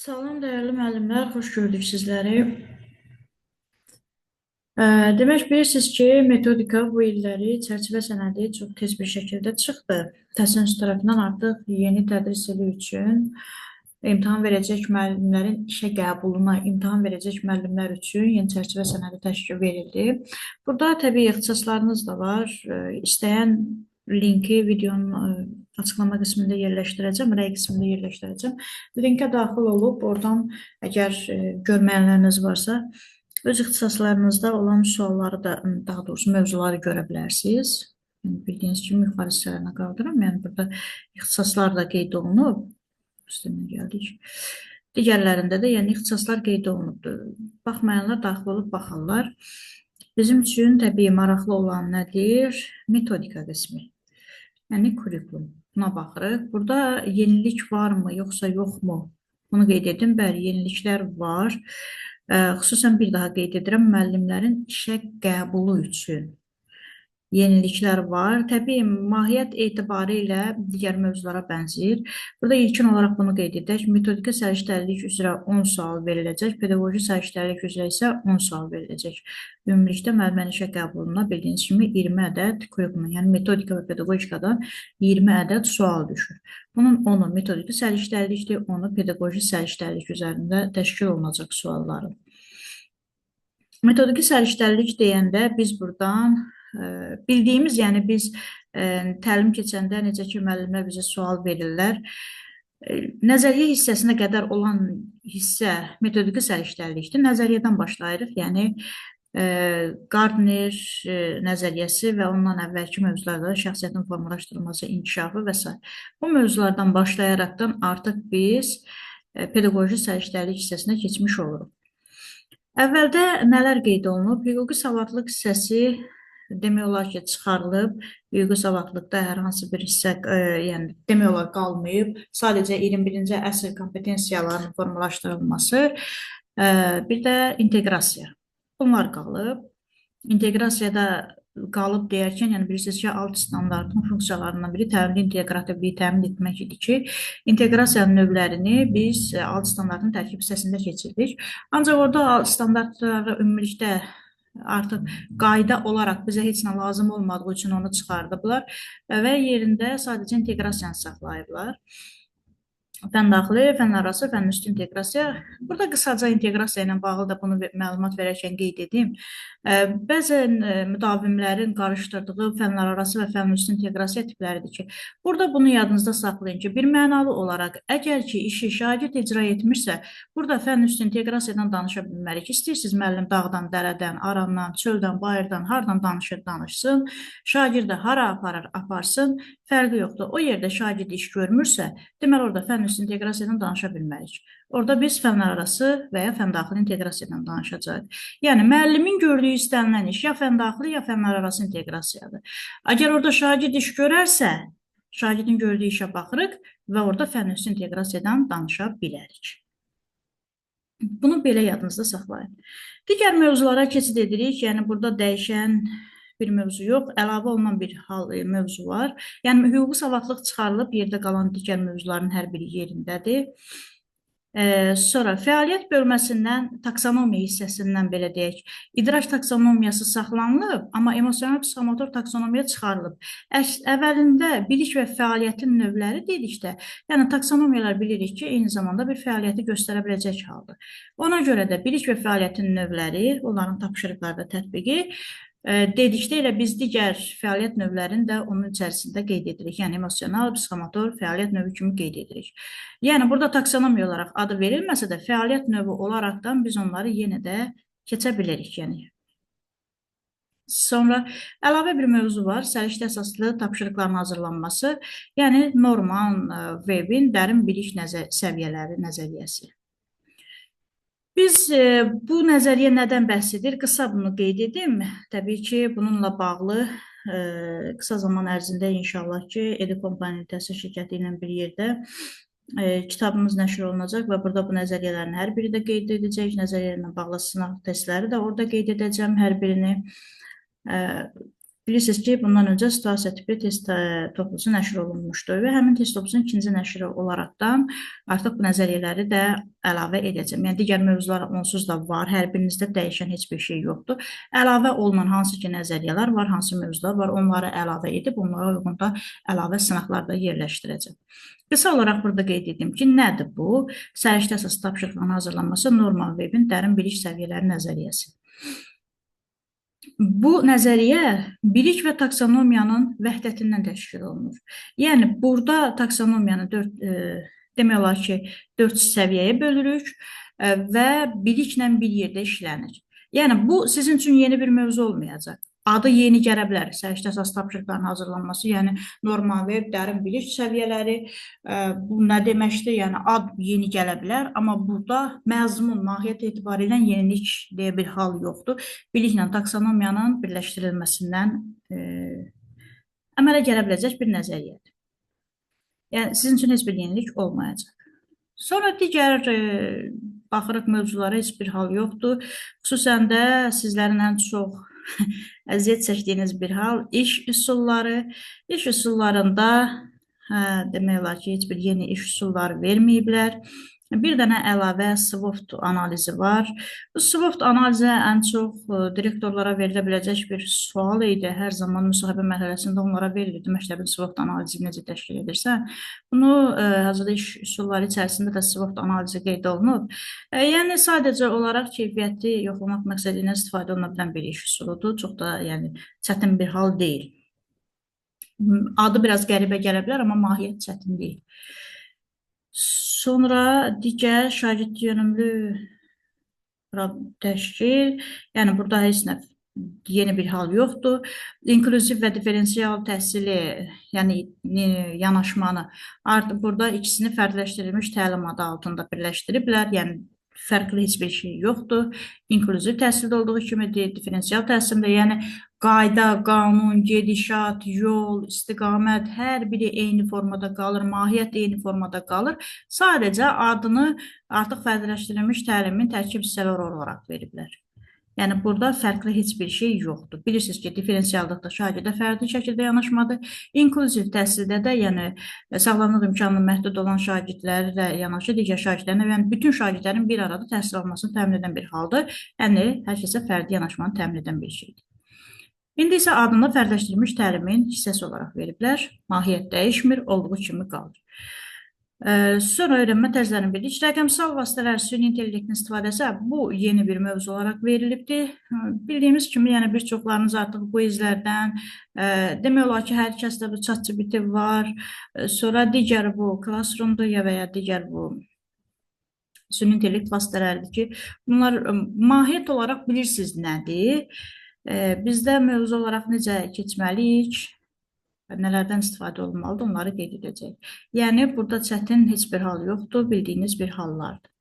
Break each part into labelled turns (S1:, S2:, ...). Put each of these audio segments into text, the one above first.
S1: Salam dəyərli müəllimlər, xoş gördük sizləri. Demək bilirsiniz ki, metodika bu illəri çərçivə sənədi çox tez bir şəkildə çıxdı. Təsnifat tərəfindən artıq yeni tədris ili üçün imtahan verəcək müəllimlərin işə qəbuluna, imtahan verəcək müəllimlər üçün yeni çərçivə sənədi təşkil verildi. Burada təbii ixtisaslarınız da var. İstəyən linki videonun açıqlama qismində yerləşdirəcəm, rəy qismində yerləşdirəcəm. Linkə daxil olub, oradan əgər görməyənləriniz varsa, öz ixtisaslarınızda olan sualları da, daha doğrusu mövzuları görə bilərsiniz. Bildiyiniz kimi yuxarı hissələrinə qaldırım. Yəni burada ixtisaslar da qeyd olunub. Üstündən gəldik. Digərlərində də yəni ixtisaslar qeyd olunubdur. Baxmayanlar daxil olub baxarlar. Bizim üçün təbii maraqlı olan nədir? Metodika qismi. Yəni kurikulum. Buna baxırıq. Burada yenilik varmı, yoxsa yoxmu? Bunu qeyd edim. Bəli, yeniliklər var. Xüsusən bir daha qeyd edirəm, müəllimlərin işə qəbulu üçün yeniliklər var. Təbii, mahiyyət etibarı ilə digər mövzulara bənzəyir. Burada ilkin olaraq bunu qeyd edək. Metodika səriştəlilik üzrə 10 sual veriləcək, pedaqoji səriştəlilik üzrə isə 10 sual veriləcək. Ümumilikdə müəllimənin işə qəbuluna bildiyiniz kimi 20 ədəd kurikulum, yəni metodika və pedaqogikadan 20 ədəd sual düşür. Bunun 10-u metodiki səriştəlilikdir, 10-u pedaqoji səriştəlilik üzərində təşkil olunacaq sualları. Metodiki səriştəlilik deyəndə biz buradan bildiyimiz, yəni biz təlim keçəndə necə ki, müəllimlər bizə sual verirlər. Nəzəriyyə hissəsinə qədər olan hissə metodiki səriştəlilikdir. Nəzəriyyədən başlayırıq, yəni Gardner nəzəriyyəsi və ondan əvvəlki mövzularda şəxsiyyətin formalaşdırılması, inkişafı və s. Bu mövzulardan başlayaraqdan artıq biz pedaqoji səriştəlilik hissəsinə keçmiş oluruq. Əvvəldə nələr qeyd olunub? Hüquqi savadlıq hissəsi demək olar ki, çıxarılıb. Hüquqi savadlıqda hər hansı bir hissə yəni demək olar qalmayıb. Sadəcə 21-ci əsr kompetensiyalarının formalaşdırılması, bir də inteqrasiya. Bunlar qalıb. İnteqrasiyada qalıb deyərkən, yəni bilirsiniz ki, alt standartın funksiyalarından biri təlimli inteqrativliyi təmin etmək idi ki, inteqrasiyanın növlərini biz alt standartın tərkib hissəsində keçirdik. Ancaq orada alt standartlara ümumilikdə artıq qayda olaraq bizə heç nə lazım olmadığı üçün onu çıxardıblar və yerində sadəcə inteqrasiyanı saxlayıblar. Fəndaxili, fənarası, fənüstü inteqrasiya. Burada qısaca inteqrasiya ilə bağlı da bunu məlumat verərkən qeyd edim. Bəzən müdavimlərin qarışdırdığı fənarası və fənüstü inteqrasiya tipləridir ki, burada bunu yadınızda saxlayın ki, bir mənalı olaraq, əgər ki, işi şagird icra etmişsə, burada fənüstü inteqrasiyadan danışa bilmərik. İstəyirsiniz müəllim dağdan, dərədən, arandan, çöldən, bayırdan, hardan danışsın, şagird də hara aparır, aparsın, fərqi yoxdur. O yerdə şagird iş görmürsə, deməli orada fənüstü inteqrasiyadan danışa bilmərik. Orada biz fənarası və ya fəndaxili inteqrasiyadan danışacağıq. Yəni, müəllimin gördüyü istənilən iş ya fəndaxili, ya fənarası inteqrasiyadır. Əgər orada şagird iş görərsə, şagirdin gördüyü işə baxırıq və orada fənüstü inteqrasiyadan danışa bilərik. Bunu belə yadınızda saxlayın. Digər mövzulara keçid edirik. Yəni, burada dəyişən bir mövzu yox, əlavə olunan bir mövzu var. Yəni, hüquqi savadlıq çıxarılıb, yerdə qalan digər mövzuların hər biri yerindədir. Sonra fəaliyyət bölməsindən, taksonomiya hissəsindən belə deyək, idraç taksonomiyası saxlanılıb, amma emosional psixomotor taksonomiya çıxarılıb. Əvvəlində bilik və fəaliyyətin növləri dedikdə, yəni taksonomiyalar bilirik ki, eyni zamanda bir fəaliyyəti göstərə biləcək haldır. Ona görə də bilik və fəaliyyətin növləri, onların tapşırıqlarda tətbiqi, dedikdə elə biz digər fəaliyyət növlərini də onun içərisində qeyd edirik. Yəni, emosional, psixomotor fəaliyyət növü kimi qeyd edirik. Yəni, burada taksonomiya olaraq adı verilməsə də, fəaliyyət növü olaraqdan biz onları yenə də keçə bilirik. Yəni. Sonra əlavə bir mövzu var, səriştə əsaslı tapşırıqların hazırlanması, yəni Norman Webin dərin bilik səviyyələri nəzəriyyəsi. Biz bu nəzəriyyə nədən bəhs edir? Qısa bunu qeyd edim. Təbii ki, bununla bağlı qısa zaman ərzində inşallah ki, Edicom Planetası şirkəti ilə bir yerdə kitabımız nəşr olunacaq və burada bu nəzəriyyələrin hər biri də qeyd edəcək. Nəzəriyyə ilə bağlı sınaq testləri də orada qeyd edəcəm hər birini. Bilirsiniz ki, bundan öncə situasiya tipli test toplusu nəşr olunmuşdu və həmin test toplusunun ikinci nəşri olaraqdan artıq bu nəzəriyyələri də əlavə edəcəm. Yəni, digər mövzular onsuz da var, hər birinizdə dəyişən heç bir şey yoxdur. Əlavə olunan hansı ki nəzəriyyələr var, hansı mövzular var, onları əlavə edib, onlara uyğun da əlavə sınaqlar da yerləşdirəcəm. Qısa olaraq burada qeyd edim ki, nədir bu? Səriştə əsaslı tapşırıqların hazırlanması Norman Webin dərin bilik səviyyələri nəzəriyyəsi. Bu nəzəriyyə bilik və taksonomiyanın vəhdətindən təşkil olunur. Yəni, burada taksonomiyanı demək olar ki, 4 səviyyəyə bölürük və biliklə bir yerdə işlənir. Yəni, bu sizin üçün yeni bir mövzu olmayacaq. Adı yeni gələ bilər. Səriştə əsaslı tapşırıqların hazırlanması, yəni Norman Web, dərin bilik səviyyələri, bu nə deməkdir? Yəni, ad yeni gələ bilər, amma burada məzmun, mahiyyət etibarilə yenilik deyə bir hal yoxdur. Biliklə taksonomiyanın birləşdirilməsindən əmələ gələ biləcək bir nəzəriyyədir. Yəni, sizin üçün heç bir yenilik olmayacaq. Sonra digər baxırıq mövzulara heç bir hal yoxdur. Xüsusən də sizlərin ən çox əziyyət çəkdiyiniz bir hal iş üsulları. İş üsullarında demək olar ki, heç bir yeni iş üsulları verməyiblər. Bir dənə əlavə SWOT analizi var. Bu SWOT analizi ən çox direktorlara verilə biləcək bir sual idi. Hər zaman müsahibə mərhələsində onlara verilirdi. Məktəbin SWOT analizi necə təşkil edirsən? Bunu hazırda iş üsulları içərisində də SWOT analizi qeyd olunub. Yəni, sadəcə olaraq keyfiyyəti yoxlamaq məqsədi ilə istifadə oluna bilən bir iş üsuludur. Çox da çətin bir hal deyil. Adı biraz qəribə gələ bilər, amma mahiyyət çətin deyil. Sonra digər şagird yönümlü təşkil, yəni burada heç nə yeni bir hal yoxdur. İnklüziv və diferensial təhsili, yəni yanaşmanı artıq burada ikisini fərdləşdirilmiş təlim adı altında birləşdiriblər. Yəni fərqli heç bir şey yoxdur. İnklüziv təhsildə olduğu kimi diferensial təhsildə, yəni qayda, qanun, gedişat, yol, istiqamət hər biri eyni formada qalır, mahiyyət eyni formada qalır. Sadəcə adını artıq fərdləşdirilmiş təlimin tərkib hissələri olaraq veriblər. Yəni, burada fərqli heç bir şey yoxdur. Bilirsiniz ki, diferensiallıqda şagirdə fərdi şəkildə yanaşmadır. İnklüziv təhsildə də, yəni sağlamlıq imkanı məhdud olan şagirdlərlə yanaşı digər şagirdlərlə, yəni bütün şagirdlərin bir arada təhsil almasını təmin edən bir haldır. Yəni, hər kəsə fərdi yanaşmanı təmin edən bir şeydir. İndi isə adını fərdləşdirilmiş təlimin hissəsi olaraq veriblər. Mahiyyət dəyişmir, olduğu kimi qalır. Sonra öyrənmə tərzlərini bilirik. Rəqəmsal vasitələr, süni intellektin istifadəsi bu yeni bir mövzu olaraq verilibdir. Bildiyimiz kimi, yəni bir çoxlarınız artıq bu izlərdən demək olar ki, hər kəsdə bu ChatGPT var. Sonra digər bu Classroom-dur və ya digər bu süni intellekt vasitələridir ki, bunlar mahiyyət olaraq bilirsiniz nədir? Bizdə mövzu olaraq necə keçməliyik? Nələrdən istifadə olunmalıdır, onları qeyd edəcək. Yəni, burada çətin heç bir hal yoxdur, bildiyiniz bir hallardır.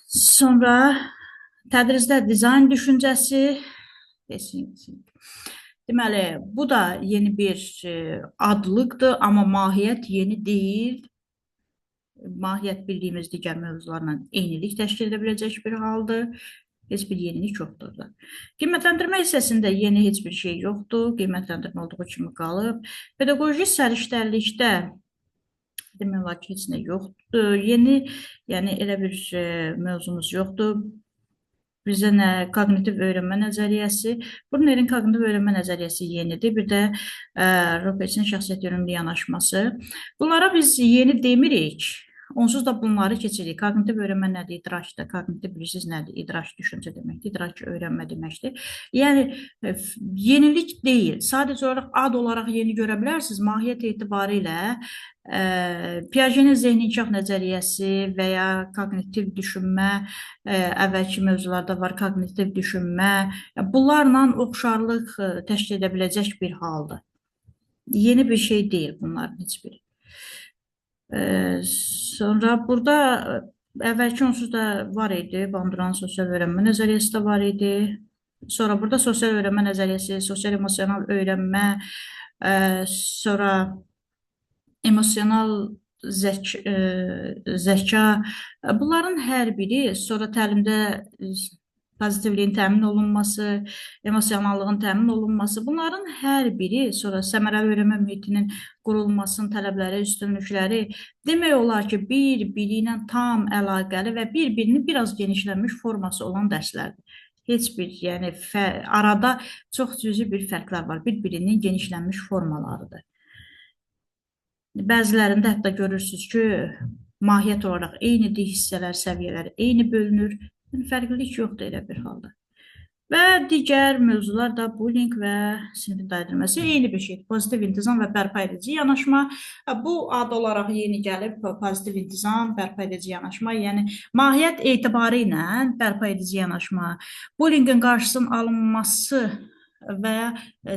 S1: Sonra tədrisdə dizayn düşüncəsi. Deməli, bu da yeni bir adlıqdır, amma mahiyyət yeni deyil. Mahiyyət bildiyimiz digər mövzularla eynilik təşkil edə biləcək bir haldır. Heç bir yenilik yoxdur da. Qiymətləndirmə hissəsində yeni heç bir şey yoxdur. Qiymətləndirmə olduğu kimi qalıb. Pedaqoji səriştəlikdə demək olar ki, heç nə yoxdur. Yeni, yəni elə bir mövzumuz yoxdur. Bizə nə kognitiv öyrənmə nəzəriyyəsi. Brunnerin kognitiv öyrənmə nəzəriyyəsi yenidir. Bir də Robertsin şəxsiyyət yönümlü yanaşması. Bunlara biz yeni demirik. Onsuz da bunları keçirik. Kognitiv öyrənmə nədir? İdraçdır. Kognitiv bilirsiniz nədir? İdraç düşüncə deməkdir. İdraç öyrənmə deməkdir. Yəni, yenilik deyil. Sadəcə olaraq ad olaraq yeni görə bilərsiniz. Mahiyyət etibarilə Piagetin zehni inkişaf nəzəriyyəsi və ya kognitiv düşünmə, əvvəlki mövzularda var kognitiv düşünmə, bunlarla oxşarlıq təşkil edə biləcək bir haldır. Yeni bir şey deyil bunların heç biri. Sonra burada əvvəlki onsuz da var idi, Bandura'nın sosial öyrənmə nəzəriyyəsi də var idi. Sonra burada sosial öyrənmə nəzəriyyəsi, sosial-emosional öyrənmə, sonra emosional zəka, bunların hər biri sonra təlimdə pozitivliyin təmin olunması, emosionallığın təmin olunması, bunların hər biri, sonra səmərəli öyrənmə mühitinin qurulmasının tələbləri, üstünlükləri demək olar ki, bir-biri ilə tam əlaqəli və bir-birinin biraz genişlənmiş forması olan dərslərdir. Heç bir, yəni arada çox cüzi bir fərqlər var. Bir-birinin genişlənmiş formalarıdır. Bəzilərində hətta görürsünüz ki, mahiyyət olaraq eynidir, hissələr, səviyyələr eyni bölünür. Yəni, fərqlilik yoxdur elə bir halda. Və digər mövzular da bullying və sinif dəyişdirməsi eyni bir şeydir. Pozitiv intizam və bərpa edici yanaşma. Bu ad olaraq yeni gəlib, pozitiv intizam, bərpa edici yanaşma, yəni mahiyyət etibarı ilə bərpa edici yanaşma, bullyingin qarşısının alınması və ya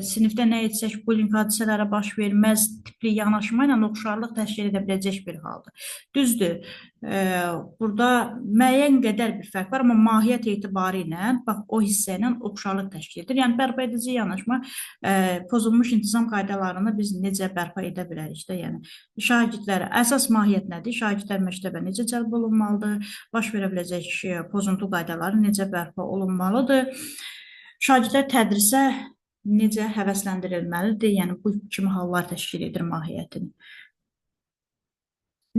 S1: sinifdə nə etsək bullying hadisələrə baş verməz tipli yanaşma ilə oxşarlıq təşkil edə biləcək bir haldır. Düzdür, burada müəyyən qədər bir fərq var, amma mahiyyət etibarı ilə bax, o hissə ilə oxşarlıq təşkil edir. Yəni, bərpa edici yanaşma pozulmuş intizam qaydalarını biz necə bərpa edə bilərik də, yəni şagirdlərə əsas mahiyyət nədir? Şagirdlər məktəbə necə cəlb olunmalıdır? Baş verə biləcək pozuntu qaydaları necə bərpa olunmalıdır? Şagirdlər tədrisə necə həvəsləndirilməlidir? Yəni, bu kimi hallar təşkil edir mahiyyətini.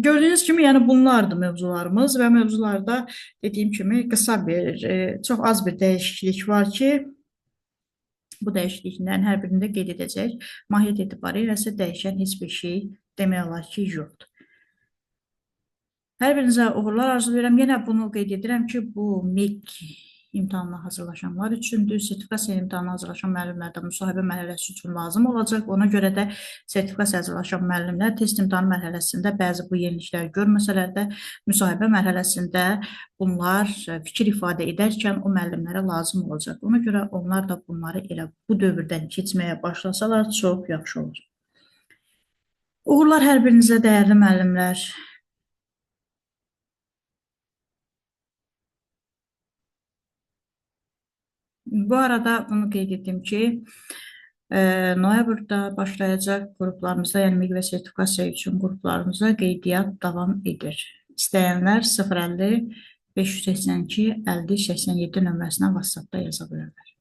S1: Gördüyünüz kimi, yəni bunlardır mövzularımız və mövzularda dediyim kimi qısa bir, çox az bir dəyişiklik var ki, bu dəyişikliklərin hər birində qeyd edəcək. Mahiyyət etibarı ilə isə dəyişən heç bir şey demək olar ki, yoxdur. Hər birinizə uğurlar arzulayıram. Yenə bunu qeyd edirəm ki, bu MİQ imtahanına hazırlaşanlar üçündür. Sertifikasiya imtahanına hazırlaşan müəllimlər də müsahibə mərhələsi üçün lazım olacaq. Ona görə də sertifikasiya hazırlaşan müəllimlər test imtahanı mərhələsində bəzi bu yenilikləri görməsələr də müsahibə mərhələsində bunlar fikir ifadə edərkən o müəllimlərə lazım olacaq. Ona görə onlar da bunları elə bu dövrdən keçməyə başlasalar çox yaxşı olur. Uğurlar hər birinizə dəyərli müəllimlər. Bu arada bunu qeyd etdim ki, noyabrda başlayacaq qruplarımıza, yəni MİQ və sertifikasiya üçün qruplarımıza qeydiyyat davam edir. İstəyənlər 050 582 50 87 nömrəsinə WhatsApp-da yaza bilərlər.